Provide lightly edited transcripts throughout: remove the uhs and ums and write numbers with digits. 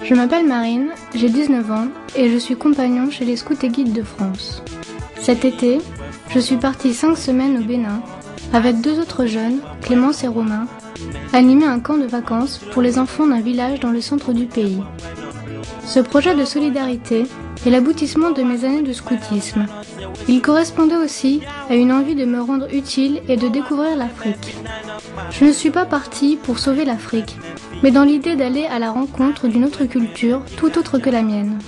Je m'appelle Marine, j'ai 19 ans et je suis compagnon chez les Scouts et Guides de France. Cet été, je suis partie 5 semaines au Bénin avec 2 autres jeunes, Clémence et Romain, animer un camp de vacances pour les enfants d'un village dans le centre du pays. Ce projet de solidarité est l'aboutissement de mes années de scoutisme. Il correspondait aussi à une envie de me rendre utile et de découvrir l'Afrique. Je ne suis pas partie pour sauver l'Afrique, mais dans l'idée d'aller à la rencontre d'une autre culture tout autre que la mienne.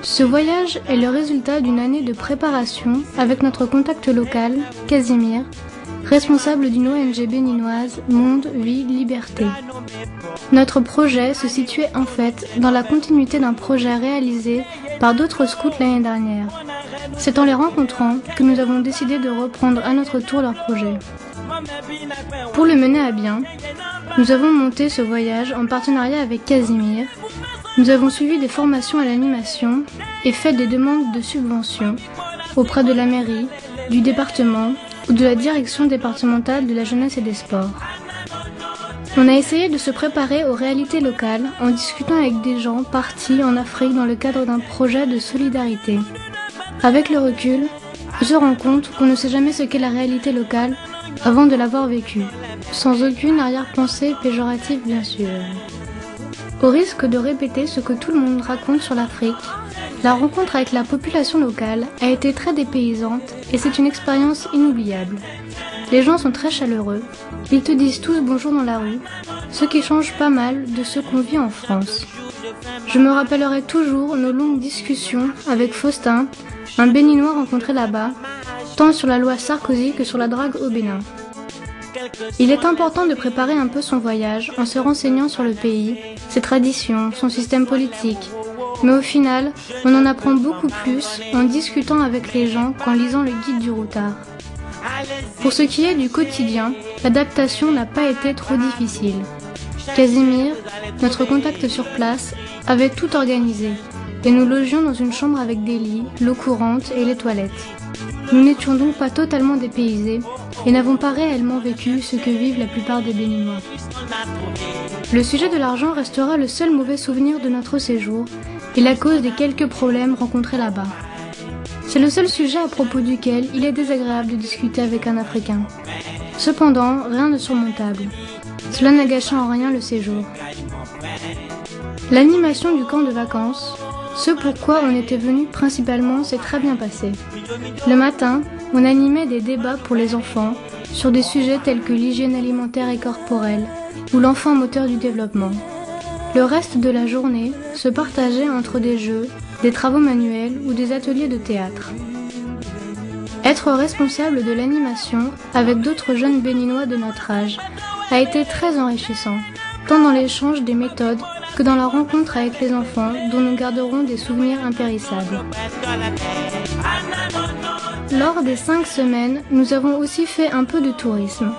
Ce voyage est le résultat d'une année de préparation avec notre contact local, Casimir, responsable d'une ONG béninoise Monde, Vie, Liberté. Notre projet se situait en fait dans la continuité d'un projet réalisé par d'autres scouts l'année dernière. C'est en les rencontrant que nous avons décidé de reprendre à notre tour leur projet. Pour le mener à bien, nous avons monté ce voyage en partenariat avec Casimir. Nous avons suivi des formations à l'animation et fait des demandes de subventions auprès de la mairie, du département ou de la direction départementale de la jeunesse et des sports. On a essayé de se préparer aux réalités locales en discutant avec des gens partis en Afrique dans le cadre d'un projet de solidarité. Avec le recul, on se rend compte qu'on ne sait jamais ce qu'est la réalité locale avant de l'avoir vécue, sans aucune arrière-pensée péjorative bien sûr. Au risque de répéter ce que tout le monde raconte sur l'Afrique, la rencontre avec la population locale a été très dépaysante et c'est une expérience inoubliable. Les gens sont très chaleureux, ils te disent tous bonjour dans la rue, ce qui change pas mal de ce qu'on vit en France. Je me rappellerai toujours nos longues discussions avec Faustin, un Béninois rencontré là-bas, tant sur la loi Sarkozy que sur la drague au Bénin. Il est important de préparer un peu son voyage en se renseignant sur le pays, ses traditions, son système politique. Mais au final, on en apprend beaucoup plus en discutant avec les gens qu'en lisant le guide du routard. Pour ce qui est du quotidien, l'adaptation n'a pas été trop difficile. Casimir, notre contact sur place, avait tout organisé et nous logions dans une chambre avec des lits, l'eau courante et les toilettes. Nous n'étions donc pas totalement dépaysés et n'avons pas réellement vécu ce que vivent la plupart des Béninois. Le sujet de l'argent restera le seul mauvais souvenir de notre séjour et la cause des quelques problèmes rencontrés là-bas. C'est le seul sujet à propos duquel il est désagréable de discuter avec un Africain. Cependant, rien de surmontable. Cela n'a gâché en rien le séjour. L'animation du camp de vacances, ce pourquoi on était venu principalement, s'est très bien passé. Le matin, on animait des débats pour les enfants sur des sujets tels que l'hygiène alimentaire et corporelle ou l'enfant moteur du développement. Le reste de la journée se partageait entre des jeux, des travaux manuels ou des ateliers de théâtre. Être responsable de l'animation avec d'autres jeunes béninois de notre âge a été très enrichissant, tant dans l'échange des méthodes que dans la rencontre avec les enfants dont nous garderons des souvenirs impérissables. Lors des 5 semaines, nous avons aussi fait un peu de tourisme.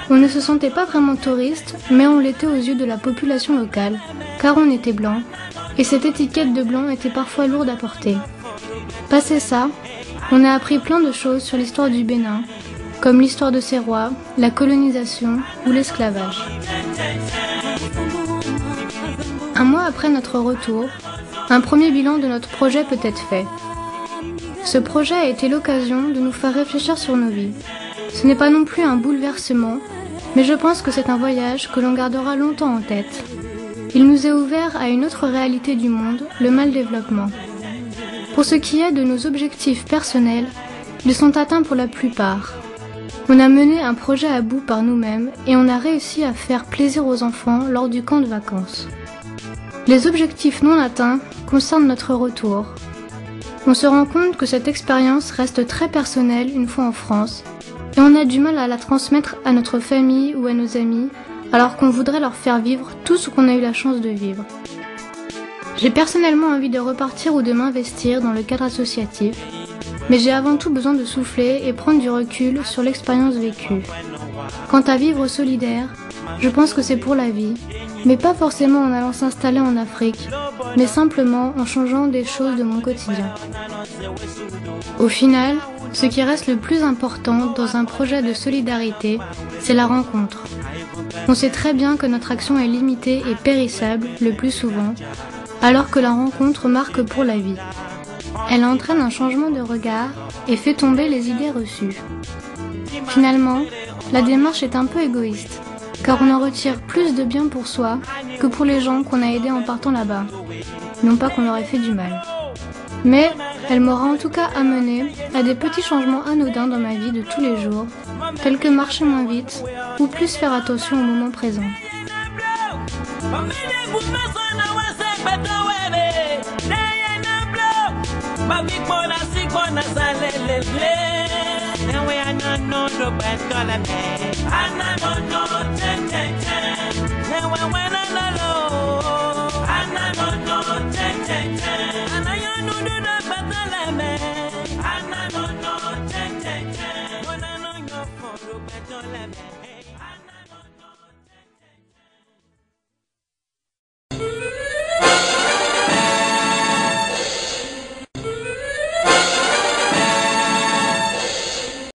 On ne se sentait pas vraiment touriste, mais on l'était aux yeux de la population locale, car on était blanc, et cette étiquette de blanc était parfois lourde à porter. Passé ça, on a appris plein de choses sur l'histoire du Bénin, comme l'histoire de ses rois, la colonisation ou l'esclavage. Un mois après notre retour, un premier bilan de notre projet peut être fait. Ce projet a été l'occasion de nous faire réfléchir sur nos vies. Ce n'est pas non plus un bouleversement, mais je pense que c'est un voyage que l'on gardera longtemps en tête. Il nous a ouvert à une autre réalité du monde, le mal-développement. Pour ce qui est de nos objectifs personnels, ils sont atteints pour la plupart. On a mené un projet à bout par nous-mêmes et on a réussi à faire plaisir aux enfants lors du camp de vacances. Les objectifs non atteints concernent notre retour. On se rend compte que cette expérience reste très personnelle une fois en France et on a du mal à la transmettre à notre famille ou à nos amis alors qu'on voudrait leur faire vivre tout ce qu'on a eu la chance de vivre. J'ai personnellement envie de repartir ou de m'investir dans le cadre associatif, mais j'ai avant tout besoin de souffler et prendre du recul sur l'expérience vécue. Quant à vivre solidaire, je pense que c'est pour la vie, mais pas forcément en allant s'installer en Afrique, mais simplement en changeant des choses de mon quotidien. Au final, ce qui reste le plus important dans un projet de solidarité, c'est la rencontre. On sait très bien que notre action est limitée et périssable le plus souvent, alors que la rencontre marque pour la vie. Elle entraîne un changement de regard et fait tomber les idées reçues. Finalement, la démarche est un peu égoïste, car on en retire plus de bien pour soi que pour les gens qu'on a aidés en partant là-bas. Non pas qu'on leur ait fait du mal. Mais elle m'aura en tout cas amené à des petits changements anodins dans ma vie de tous les jours, tels que marcher moins vite ou plus faire attention au moment présent. Better